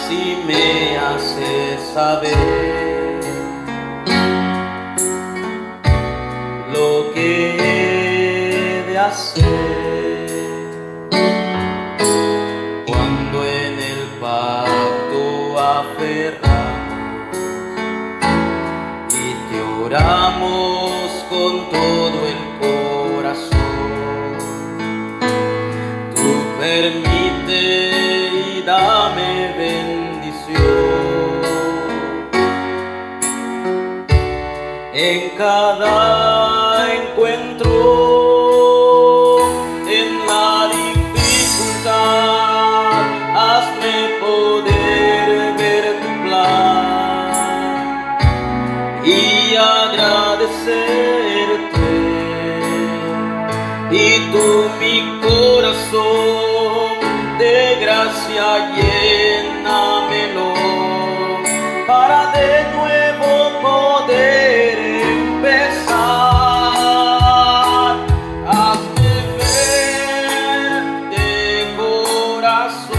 y me haces saber lo que he de hacer cuando en el pacto aferramos y te oramos con todo el corazón. Tú permite y dame bendición en cada encuentro, en la dificultad, hazme poder ver tu plan y agradecerte, y tú mi corazón de gracia llénamelo para de nuevo poder empezar. Hazme ver de corazón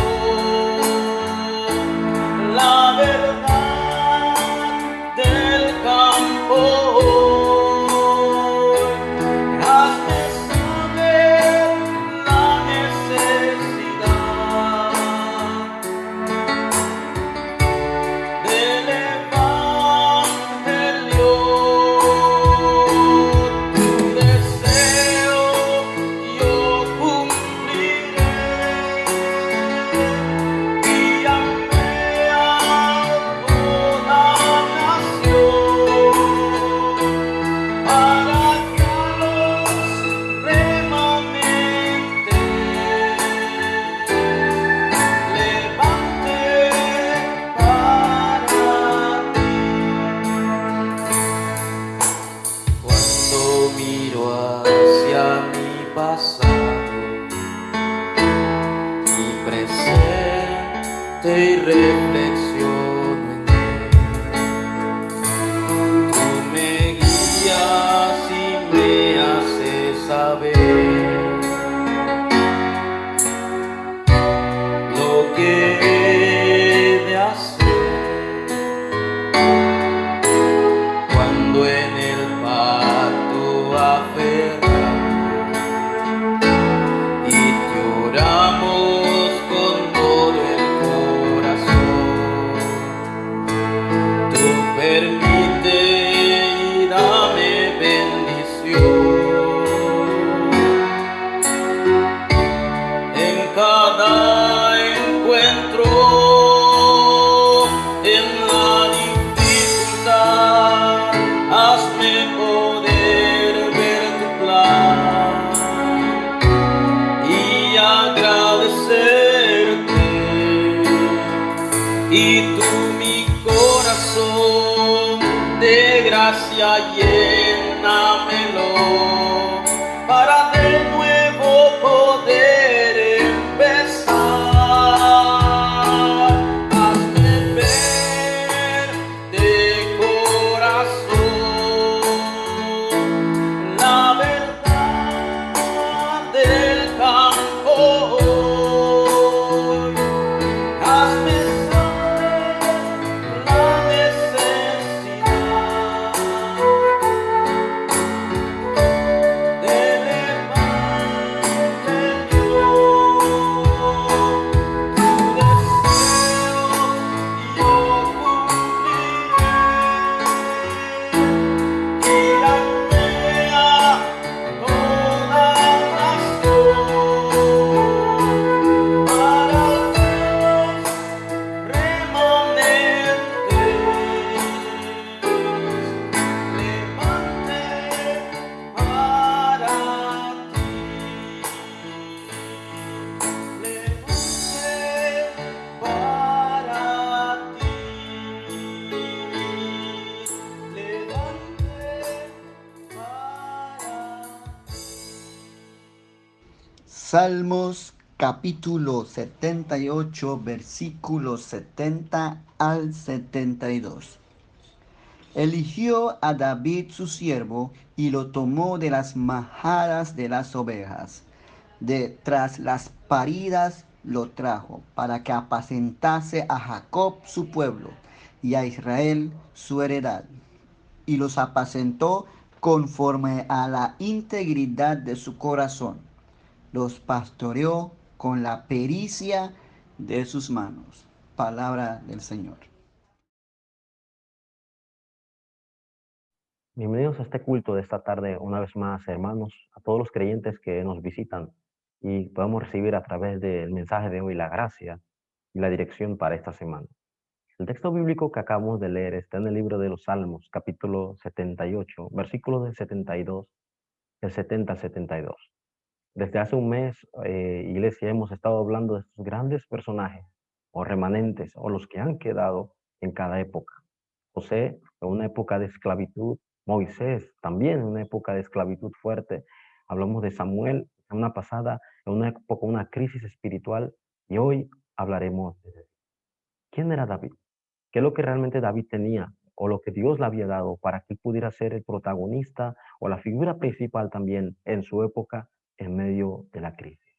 la verdad del campo. Hazme saber la necesidad del Evangelio. Tu deseo yo cumpliré, guíame a toda nación para que a los remanentes levante para ti. Cuando miro hacia mi pasado y presente y reflexiono en él, tú me guías y me haces saber lo que he de hacer cuando en el pacto aferramos y te oramos con todo el corazón. Tú permite y dame bendición en cada encuentro, en la dificultad, hazme poder ver tu plan y agradecerte, y tú mi corazón de gracia llénamelo para de nuevo poder empezar. Hazme ver de corazón la verdad del campo. Hazme saber la necesidad del Evangelio. Tu deseo yo cumpliré, guíame a toda nación para que los remanentes levante para ti, levante para ti, levante para ti. Salmos capítulo 78, versículos 70 al 72. Eligió a David su siervo y lo tomó de las majadas de las ovejas, de tras las paridas lo trajo para que apacentase a Jacob su pueblo y a Israel su heredad. Y los apacentó conforme a la integridad de su corazón. Los pastoreó con la pericia de sus manos. Palabra del Señor. Bienvenidos a este culto de esta tarde, una vez más, hermanos, a todos los creyentes que nos visitan y podemos recibir a través del mensaje de hoy la gracia y la dirección para esta semana. El texto bíblico que acabamos de leer está en el libro de los Salmos, capítulo 78, versículos del 72, del 70 al 72. Desde hace un mes, iglesia, hemos estado hablando de estos grandes personajes o remanentes o los que han quedado en cada época. José en una época de esclavitud, Moisés también en una época de esclavitud fuerte. Hablamos de Samuel en una pasada, en una época, una crisis espiritual, y hoy hablaremos de quién era David, qué es lo que realmente David tenía o lo que Dios le había dado para que pudiera ser el protagonista o la figura principal también en su época en medio de la crisis.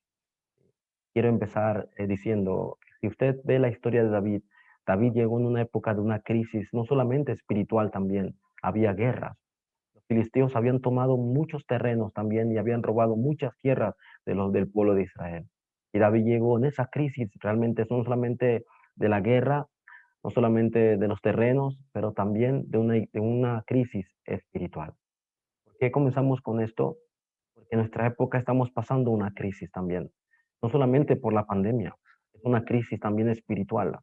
Quiero empezar diciendo, si usted ve la historia de David, David llegó en una época de una crisis, no solamente espiritual también, había guerras. Los filisteos habían tomado muchos terrenos también y habían robado muchas tierras del pueblo de Israel. Y David llegó en esa crisis, realmente no solamente de la guerra, no solamente de los terrenos, pero también de una crisis espiritual. ¿Por qué comenzamos con esto? Porque en nuestra época estamos pasando una crisis también, no solamente por la pandemia, es una crisis también espiritual.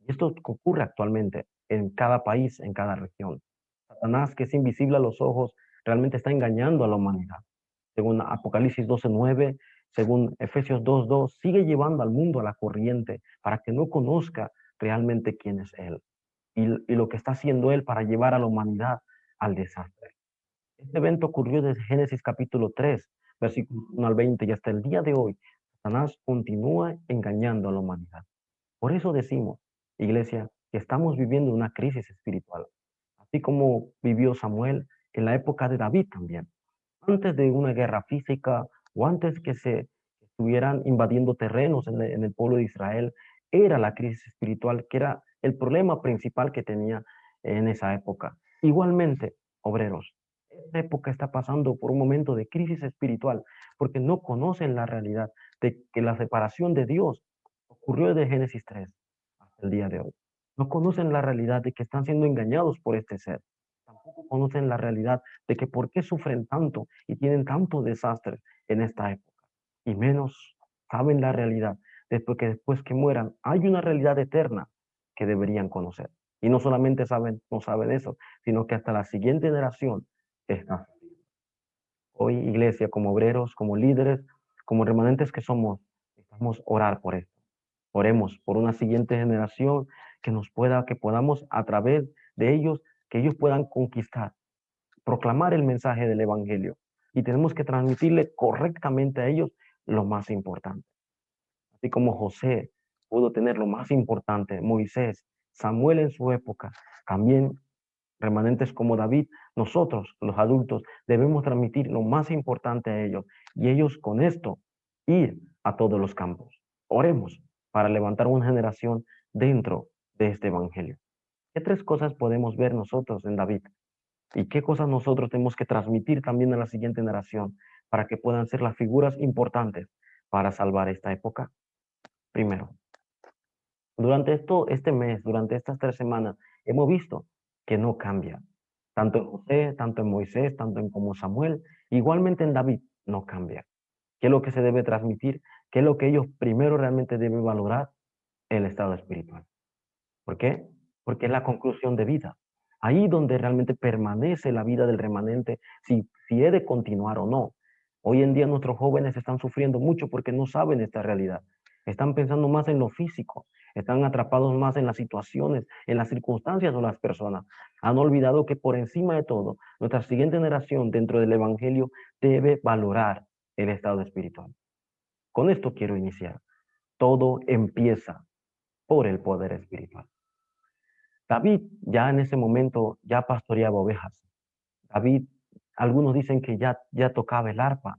Y esto ocurre actualmente en cada país, en cada región. Satanás, que es invisible a los ojos, realmente está engañando a la humanidad. Según Apocalipsis 12:9, según Efesios 2:2, sigue llevando al mundo a la corriente para que no conozca realmente quién es Él y lo que está haciendo Él para llevar a la humanidad al desastre. Este evento ocurrió desde Génesis capítulo 3, versículos 1 al 20, y hasta el día de hoy, Satanás continúa engañando a la humanidad. Por eso decimos, iglesia, que estamos viviendo una crisis espiritual, así como vivió Samuel en la época de David también. Antes de una guerra física o antes que se estuvieran invadiendo terrenos en el pueblo de Israel, era la crisis espiritual, que era el problema principal que tenía en esa época. Igualmente, obreros, esta época está pasando por un momento de crisis espiritual porque no conocen la realidad de que la separación de Dios ocurrió desde Génesis 3 hasta el día de hoy. No conocen la realidad de que están siendo engañados por este ser. Tampoco conocen la realidad de que por qué sufren tanto y tienen tanto desastre en esta época. Y menos saben la realidad después que mueran hay una realidad eterna que deberían conocer. Y no solamente no saben eso, sino que hasta la siguiente generación está. Hoy, iglesia, como obreros, como líderes, como remanentes que somos, necesitamos orar por esto. Oremos por una siguiente generación que podamos a través de ellos, que ellos puedan conquistar, proclamar el mensaje del evangelio. Y tenemos que transmitirle correctamente a ellos lo más importante. Así como José pudo tener lo más importante, Moisés, Samuel en su época, también remanentes como David, nosotros, los adultos, debemos transmitir lo más importante a ellos y ellos con esto ir a todos los campos. Oremos para levantar una generación dentro de este evangelio. ¿Qué tres cosas podemos ver nosotros en David? ¿Y qué cosas nosotros tenemos que transmitir también a la siguiente generación para que puedan ser las figuras importantes para salvar esta época? Primero, durante este mes, durante estas 3 semanas, hemos visto que no cambia. Tanto en José, tanto en Moisés, tanto en como Samuel, igualmente en David, no cambia. ¿Qué es lo que se debe transmitir? ¿Qué es lo que ellos primero realmente deben valorar? El estado espiritual. ¿Por qué? Porque es la conclusión de vida. Ahí donde realmente permanece la vida del remanente, si he de continuar o no. Hoy en día nuestros jóvenes están sufriendo mucho porque no saben esta realidad. Están pensando más en lo físico, están atrapados más en las situaciones, en las circunstancias o las personas. Han olvidado que por encima de todo, nuestra siguiente generación dentro del Evangelio debe valorar el estado espiritual. Con esto quiero iniciar. Todo empieza por el poder espiritual. David ya en ese momento ya pastoreaba ovejas. David, algunos dicen que ya tocaba el arpa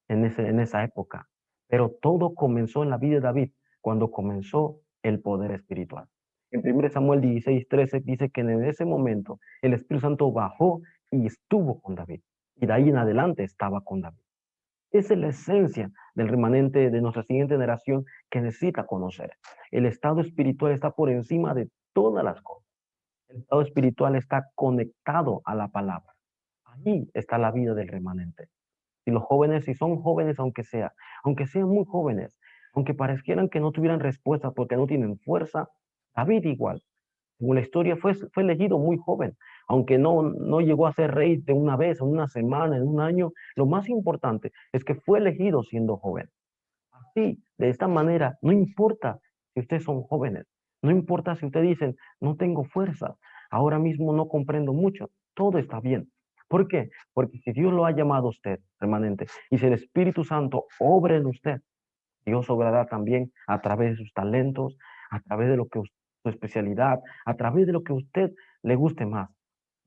en esa época. Pero todo comenzó en la vida de David cuando comenzó el poder espiritual. En 1 Samuel 16:13 dice que en ese momento el Espíritu Santo bajó y estuvo con David. Y de ahí en adelante estaba con David. Esa es la esencia del remanente de nuestra siguiente generación que necesita conocer. El estado espiritual está por encima de todas las cosas. El estado espiritual está conectado a la palabra. Ahí está la vida del remanente. Si los jóvenes, si son jóvenes aunque sean muy jóvenes, aunque parecieran que no tuvieran respuesta porque no tienen fuerza, David igual. Según la historia fue elegido muy joven, aunque no llegó a ser rey de una vez, en una semana, en un año. Lo más importante es que fue elegido siendo joven. Así, de esta manera, no importa si ustedes son jóvenes, no importa si ustedes dicen, no tengo fuerza, ahora mismo no comprendo mucho, todo está bien. ¿Por qué? Porque si Dios lo ha llamado a usted, remanente, y si el Espíritu Santo obra en usted, Dios obrará también a través de sus talentos, a través de su especialidad, a través de lo que a usted le guste más.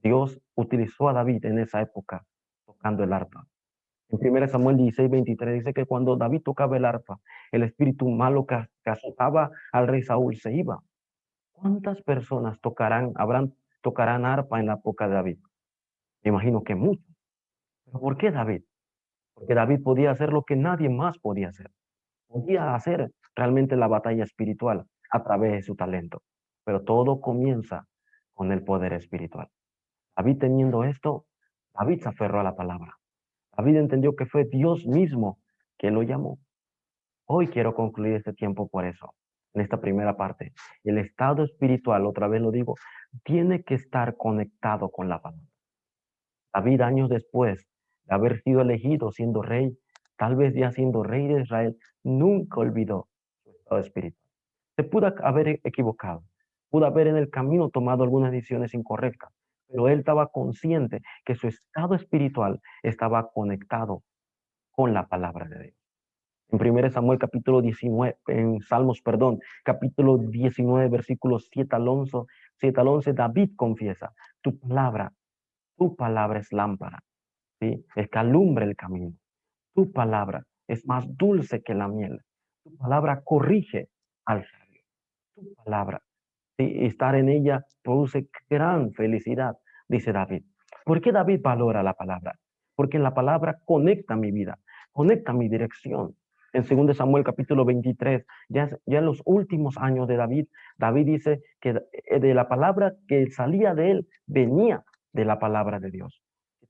Dios utilizó a David en esa época tocando el arpa. En 1 Samuel 16:23 dice que cuando David tocaba el arpa, el espíritu malo que azotaba al rey Saúl se iba. ¿Cuántas personas tocarán arpa en la época de David? Me imagino que muchos. ¿Pero por qué David? Porque David podía hacer lo que nadie más podía hacer. Podía hacer realmente la batalla espiritual a través de su talento. Pero todo comienza con el poder espiritual. David teniendo esto, David se aferró a la palabra. David entendió que fue Dios mismo que lo llamó. Hoy quiero concluir este tiempo por eso, en esta primera parte. El estado espiritual, otra vez lo digo, tiene que estar conectado con la palabra. David, años después de haber sido elegido siendo rey, tal vez ya siendo rey de Israel, nunca olvidó su estado espiritual. Se pudo haber equivocado, pudo haber en el camino tomado algunas decisiones incorrectas, pero él estaba consciente que su estado espiritual estaba conectado con la palabra de Dios. En 1 Samuel capítulo 19, en Salmos, perdón, capítulo 19, versículos 7 al 11, David confiesa, tu palabra es lámpara, ¿sí? Es que alumbra el camino. Tu palabra es más dulce que la miel. Tu palabra corrige al sabio. Tu palabra, ¿sí? Estar en ella produce gran felicidad, dice David. ¿Por qué David valora la palabra? Porque la palabra conecta mi vida, conecta mi dirección. En 2 Samuel capítulo 23, ya en los últimos años de David, David dice que de la palabra que salía de él venía de la palabra de Dios.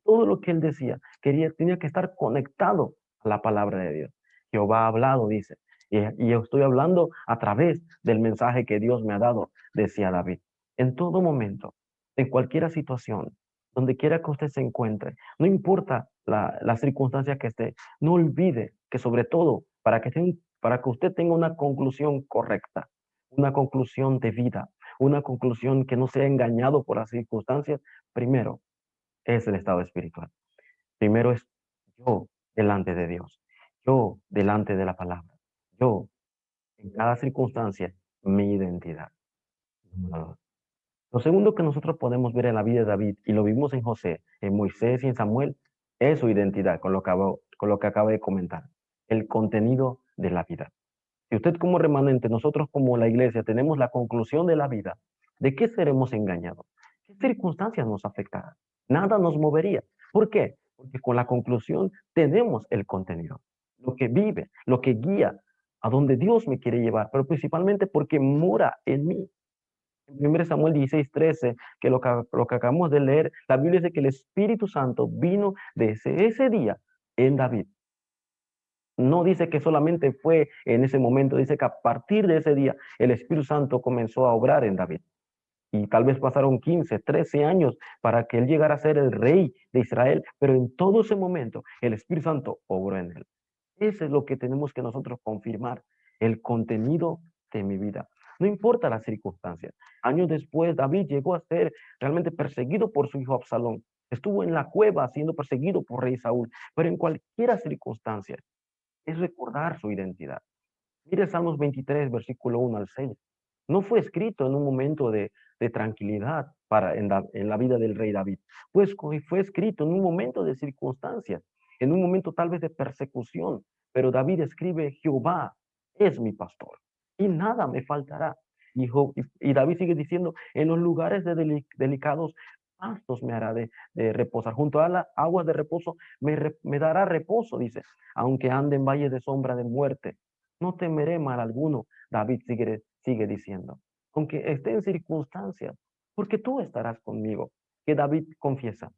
Todo lo que él decía tenía que estar conectado a la palabra de Dios. Jehová ha hablado, dice, y yo estoy hablando a través del mensaje que Dios me ha dado, decía David. En todo momento, en cualquier situación, donde quiera que usted se encuentre, no importa la circunstancia que esté, no olvide que sobre todo para que usted tenga una conclusión correcta, una conclusión de vida, una conclusión que no sea engañado por las circunstancias, primero es el estado espiritual. Primero es yo delante de Dios, yo delante de la palabra, yo en cada circunstancia, mi identidad. Lo segundo que nosotros podemos ver en la vida de David, y lo vimos en José, en Moisés y en Samuel, es su identidad, con lo que acaba de comentar, el contenido de la vida. Si usted como remanente, nosotros como la iglesia, tenemos la conclusión de la vida, ¿de qué seremos engañados? ¿Qué circunstancias nos afectarán? Nada nos movería. ¿Por qué? Porque con la conclusión tenemos el contenido, lo que vive, lo que guía, a donde Dios me quiere llevar, pero principalmente porque mora en mí. En 1 Samuel 16:13, que lo que acabamos de leer, la Biblia dice que el Espíritu Santo vino desde ese día en David. No dice que solamente fue en ese momento, dice que a partir de ese día el Espíritu Santo comenzó a obrar en David. Y tal vez pasaron 15, 13 años para que él llegara a ser el rey de Israel, pero en todo ese momento el Espíritu Santo obró en él. Eso es lo que tenemos que nosotros confirmar, el contenido de mi vida. No importa las circunstancias. Años después, David llegó a ser realmente perseguido por su hijo Absalón. Estuvo en la cueva siendo perseguido por rey Saúl, pero en cualquier circunstancia es recordar su identidad. Mire Salmos 23, versículo 1 al 6. No fue escrito en un momento de tranquilidad en la vida del rey David, pues fue escrito en un momento de circunstancias, en un momento tal vez de persecución, Pero David escribe, Jehová es mi pastor y nada me faltará. Y David sigue diciendo, en los lugares de delicados pastos me hará de reposar. Junto a las aguas de reposo me dará reposo, dice. Aunque ande en valle de sombra de muerte, no temeré mal alguno. David sigue diciendo, aunque esté en circunstancias, porque tú estarás conmigo. Que David confiesa,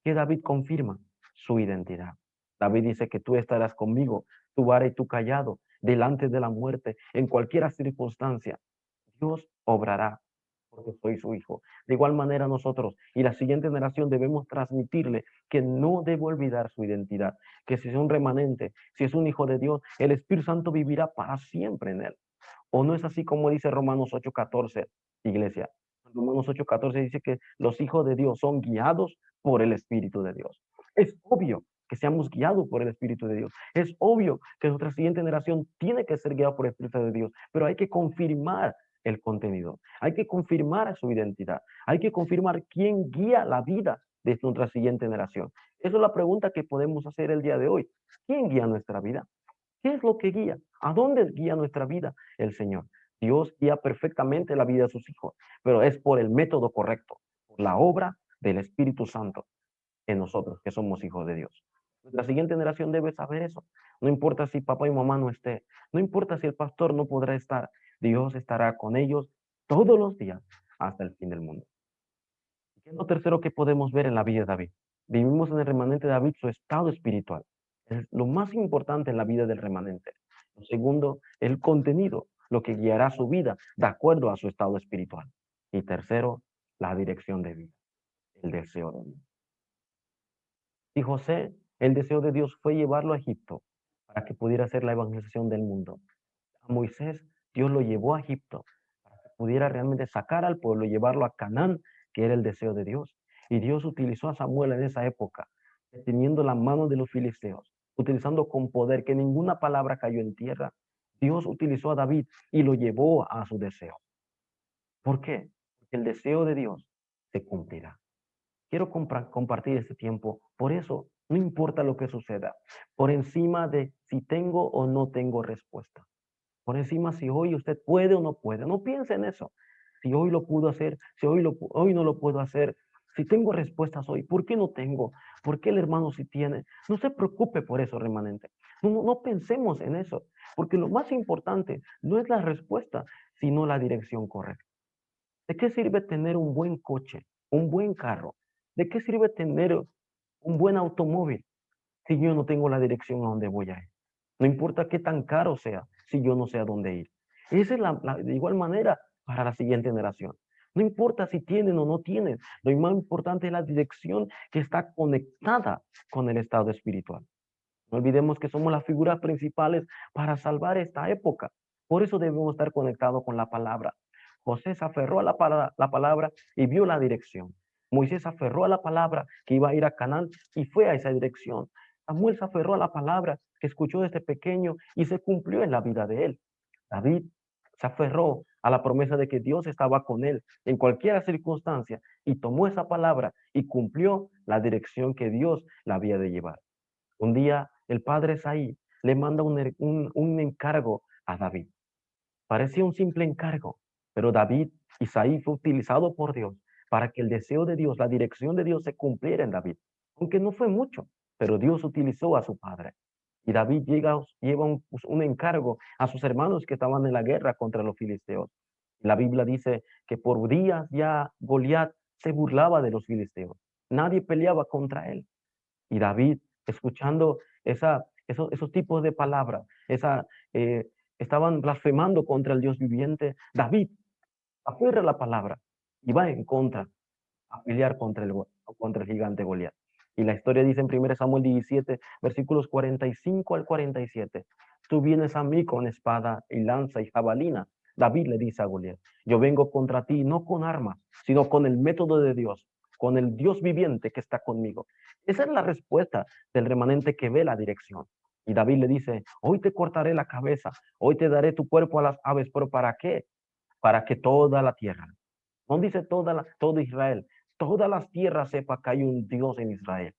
que David confirma su identidad. David dice que tú estarás conmigo, tu vara y tu callado, delante de la muerte, en cualquier circunstancia. Dios obrará porque soy su hijo. De igual manera nosotros y la siguiente generación debemos transmitirle que no debe olvidar su identidad, que si es un remanente, si es un hijo de Dios, el Espíritu Santo vivirá para siempre en él. ¿O no es así como dice Romanos 8:14, iglesia? Romanos 8:14 dice que los hijos de Dios son guiados por el Espíritu de Dios. Es obvio que seamos guiados por el Espíritu de Dios. Es obvio que nuestra siguiente generación tiene que ser guiada por el Espíritu de Dios, pero hay que confirmar el contenido. Hay que confirmar su identidad. Hay que confirmar quién guía la vida de nuestra siguiente generación. Esa es la pregunta que podemos hacer el día de hoy. ¿Quién guía nuestra vida? ¿Qué es lo que guía? ¿A dónde guía nuestra vida? El Señor. Dios guía perfectamente la vida de sus hijos, pero es por el método correcto, por la obra del Espíritu Santo en nosotros, que somos hijos de Dios. La siguiente generación debe saber eso. No importa si papá y mamá no esté, no importa si el pastor no podrá estar, Dios estará con ellos todos los días hasta el fin del mundo. ¿Qué es lo tercero que podemos ver en la vida de David? Vivimos en el remanente de David su estado espiritual. Es lo más importante en la vida del remanente. Lo segundo, el contenido, lo que guiará su vida de acuerdo a su estado espiritual. Y tercero, la dirección de vida, el deseo de Dios. Y José, el deseo de Dios fue llevarlo a Egipto para que pudiera hacer la evangelización del mundo. A Moisés, Dios lo llevó a Egipto para que pudiera realmente sacar al pueblo y llevarlo a Canaán, que era el deseo de Dios. Y Dios utilizó a Samuel en esa época, deteniendo la mano de los filisteos, utilizando con poder que ninguna palabra cayó en tierra. Dios utilizó a David y lo llevó a su deseo. ¿Por qué? Porque el deseo de Dios se cumplirá. Quiero compartir este tiempo. Por eso, no importa lo que suceda, por encima de si tengo o no tengo respuesta. Por encima si hoy usted puede o no puede. No piense en eso. Si hoy lo pudo hacer, si hoy no lo puedo hacer. Si tengo respuestas hoy, ¿por qué no tengo? ¿Por qué el hermano sí tiene? No se preocupe por eso, remanente. No pensemos en eso, porque lo más importante no es la respuesta, sino la dirección correcta. ¿De qué sirve tener un buen coche, un buen carro? ¿De qué sirve tener un buen automóvil si yo no tengo la dirección a donde voy a ir? No importa qué tan caro sea, si yo no sé a dónde ir. Esa es de igual manera para la siguiente generación. No importa si tienen o no tienen, lo más importante es la dirección que está conectada con el estado espiritual. No olvidemos que somos las figuras principales para salvar esta época. Por eso debemos estar conectados con la palabra. José se aferró a la palabra y vio la dirección. Moisés se aferró a la palabra que iba a ir a Canaán y fue a esa dirección. Samuel se aferró a la palabra que escuchó desde pequeño y se cumplió en la vida de él. David se aferró a la promesa de que Dios estaba con él en cualquier circunstancia y tomó esa palabra y cumplió la dirección que Dios la había de llevar. Un día el padre Esaí le manda un encargo a David. Parecía un simple encargo, pero Isaí fue utilizado por Dios para que el deseo de Dios, la dirección de Dios se cumpliera en David. Aunque no fue mucho, pero Dios utilizó a su padre. Y David lleva un encargo a sus hermanos que estaban en la guerra contra los filisteos. La Biblia dice que por días ya Goliat se burlaba de los filisteos. Nadie peleaba contra él. Y David, escuchando esos tipos de palabras, estaban blasfemando contra el Dios viviente. David aferra la palabra y va en contra, a pelear contra el gigante Goliat. Y la historia dice en 1 Samuel 17, versículos 45 al 47. Tú vienes a mí con espada y lanza y jabalina. David le dice a Goliat, yo vengo contra ti no con armas, sino con el método de Dios, con el Dios viviente que está conmigo. Esa es la respuesta del remanente que ve la dirección. Y David le dice, hoy te cortaré la cabeza, hoy te daré tu cuerpo a las aves, pero ¿para qué? Para que toda la tierra, no dice todo Israel, todas las tierras sepa que hay un Dios en Israel.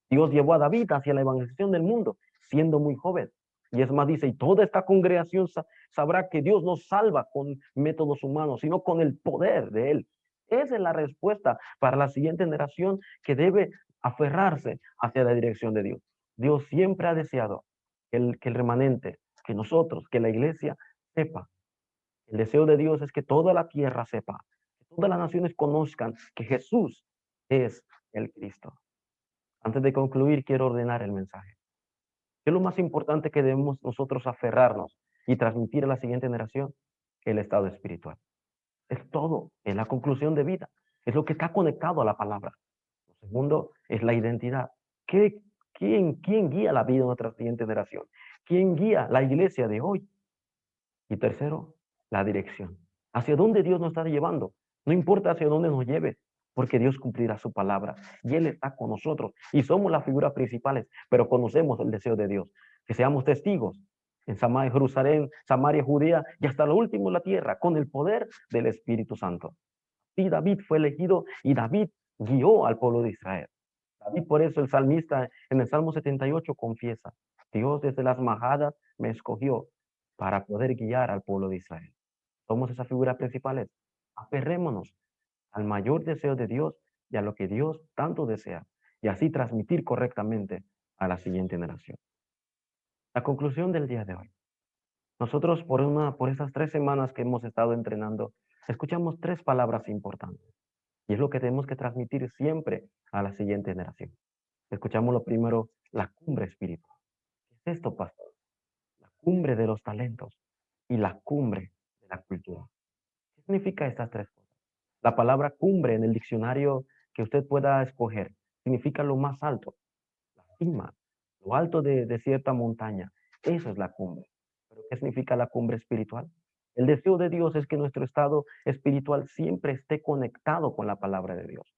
Dios llevó a David hacia la evangelización del mundo, siendo muy joven. Y es más, dice, y toda esta congregación sabrá que Dios no salva con métodos humanos, sino con el poder de Él. Esa es la respuesta para la siguiente generación que debe aferrarse hacia la dirección de Dios. Dios siempre ha deseado que el remanente, que nosotros, que la iglesia sepa. El deseo de Dios es que toda la tierra sepa, que todas las naciones conozcan que Jesús es el Cristo. Antes de concluir, quiero ordenar el mensaje. ¿Qué es lo más importante que debemos nosotros aferrarnos y transmitir a la siguiente generación? El estado espiritual. Es todo, es la conclusión de vida. Es lo que está conectado a la palabra. Lo segundo es la identidad. ¿Quién guía la vida de nuestra siguiente generación? ¿Quién guía la iglesia de hoy? Y tercero, la dirección. ¿Hacia dónde Dios nos está llevando? No importa hacia dónde nos lleve, porque Dios cumplirá su palabra y Él está con nosotros y somos las figuras principales, pero conocemos el deseo de Dios, que seamos testigos en Samaria, Jerusalén, Samaria, Judea y hasta lo último de la tierra, con el poder del Espíritu Santo. Y David fue elegido y David guió al pueblo de Israel. David, por eso el salmista en el Salmo 78 confiesa, Dios desde las majadas me escogió para poder guiar al pueblo de Israel. Somos esas figuras principales. Aferrémonos al mayor deseo de Dios y a lo que Dios tanto desea, y así transmitir correctamente a la siguiente generación. La conclusión del día de hoy. Nosotros por esas 3 semanas que hemos estado entrenando, escuchamos 3 palabras importantes. Y es lo que tenemos que transmitir siempre a la siguiente generación. Escuchamos lo primero, la cumbre espiritual. ¿Qué es esto, pastor? La cumbre de los talentos y la cumbre de la cultura. ¿Qué significa estas 3 cosas? La palabra cumbre en el diccionario que usted pueda escoger significa lo más alto, la cima, lo alto de cierta montaña. Eso es la cumbre. ¿Pero qué significa la cumbre espiritual? El deseo de Dios es que nuestro estado espiritual siempre esté conectado con la palabra de Dios.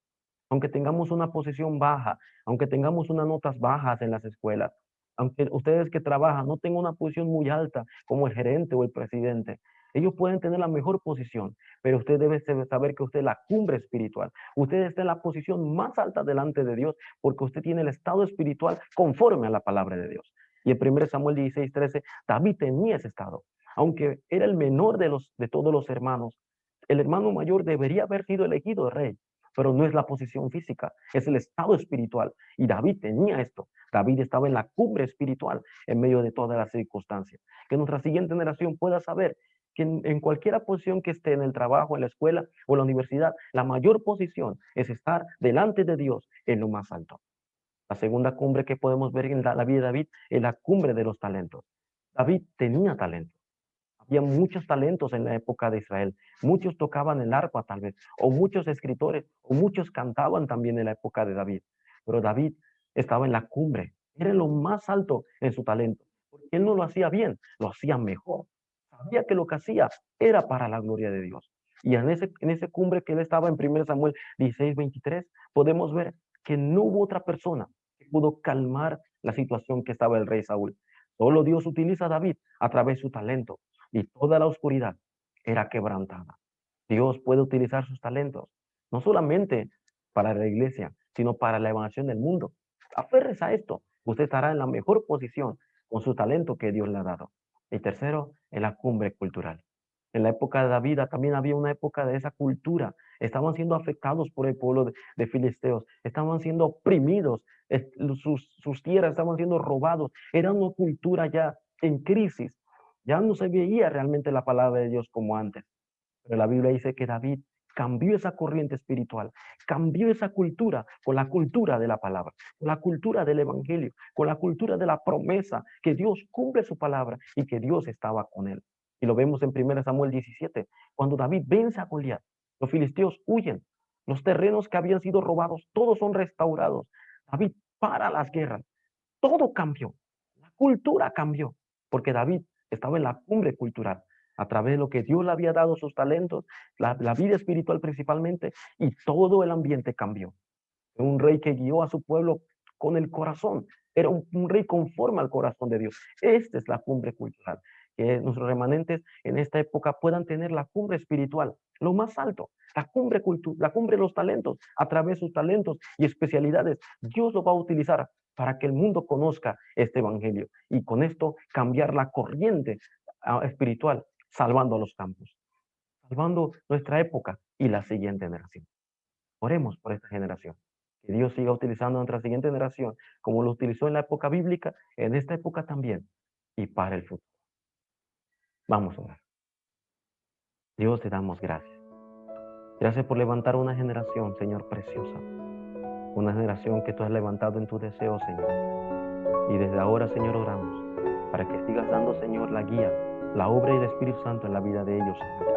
Aunque tengamos una posición baja, aunque tengamos unas notas bajas en las escuelas, aunque ustedes que trabajan no tengan una posición muy alta como el gerente o el presidente, ellos pueden tener la mejor posición, pero usted debe saber que usted es la cumbre espiritual. Usted está en la posición más alta delante de Dios porque usted tiene el estado espiritual conforme a la palabra de Dios. Y en 1 Samuel 16:13, David tenía ese estado. Aunque era el menor de todos los hermanos, el hermano mayor debería haber sido elegido rey, pero no es la posición física, es el estado espiritual. Y David tenía esto. David estaba en la cumbre espiritual en medio de todas las circunstancias. Que nuestra siguiente generación pueda saber que en cualquier posición que esté, en el trabajo, en la escuela o en la universidad, la mayor posición es estar delante de Dios en lo más alto. La segunda cumbre que podemos ver en la vida de David es la cumbre de los talentos. David tenía talento. Había muchos talentos en la época de Israel. Muchos tocaban el arpa tal vez, o muchos escritores, o muchos cantaban también en la época de David. Pero David estaba en la cumbre, era lo más alto en su talento, porque él no lo hacía bien, lo hacía mejor. Sabía que lo que hacía era para la gloria de Dios. Y en ese cumbre que él estaba en 1 Samuel 16:23, podemos ver que no hubo otra persona que pudo calmar la situación que estaba el rey Saúl. Solo Dios utiliza a David a través de su talento y toda la oscuridad era quebrantada. Dios puede utilizar sus talentos, no solamente para la iglesia, sino para la evangelización del mundo. Aférrese a esto. Usted estará en la mejor posición con su talento que Dios le ha dado. Y tercero, en la cumbre cultural. En la época de David también había una época de esa cultura. Estaban siendo afectados por el pueblo de filisteos. Estaban siendo oprimidos. Sus tierras estaban siendo robados. Era una cultura ya en crisis. Ya no se veía realmente la palabra de Dios como antes. Pero la Biblia dice que David cambió esa corriente espiritual, cambió esa cultura con la cultura de la palabra, con la cultura del evangelio, con la cultura de la promesa, que Dios cumple su palabra y que Dios estaba con él. Y lo vemos en 1 Samuel 17, cuando David vence a Goliat, los filisteos huyen, los terrenos que habían sido robados, todos son restaurados. David para las guerras, todo cambió, la cultura cambió, porque David estaba en la cumbre cultural a través de lo que Dios le había dado, sus talentos, la vida espiritual principalmente, y todo el ambiente cambió. Un rey que guió a su pueblo con el corazón, era un rey conforme al corazón de Dios. Esta es la cumbre cultural, que nuestros remanentes en esta época puedan tener la cumbre espiritual, lo más alto, la cumbre de los talentos, a través de sus talentos y especialidades. Dios lo va a utilizar para que el mundo conozca este evangelio y con esto cambiar la corriente espiritual, salvando a los campos, salvando nuestra época y la siguiente generación. Oremos por esta generación. Que Dios siga utilizando a nuestra siguiente generación como lo utilizó en la época bíblica, en esta época también y para el futuro. Vamos a orar. Dios, te damos gracias. Gracias por levantar una generación, Señor, preciosa. Una generación que tú has levantado en tu deseo, Señor. Y desde ahora, Señor, oramos para que sigas dando, Señor, la guía, la obra y el Espíritu Santo en la vida de ellos, Señor.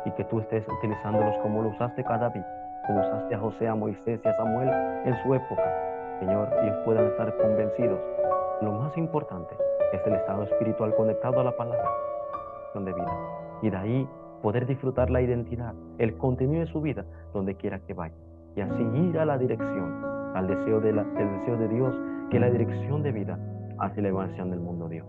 Y que tú estés utilizándolos como lo usaste a David, como usaste a José, a Moisés y a Samuel en su época. Señor, ellos puedan estar convencidos. Lo más importante es el estado espiritual conectado a la palabra de vida. Y de ahí poder disfrutar la identidad, el contenido de su vida, donde quiera que vaya. Y así ir a la dirección, al deseo el deseo de Dios, que es la dirección de vida hacia la evangelización del mundo, Dios.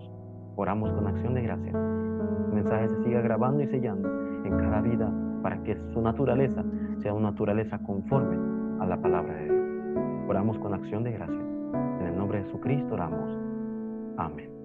Oramos con acción de gracias. El mensaje se siga grabando y sellando en cada vida para que su naturaleza sea una naturaleza conforme a la palabra de Dios. Oramos con acción de gracias. En el nombre de Jesucristo oramos. Amén.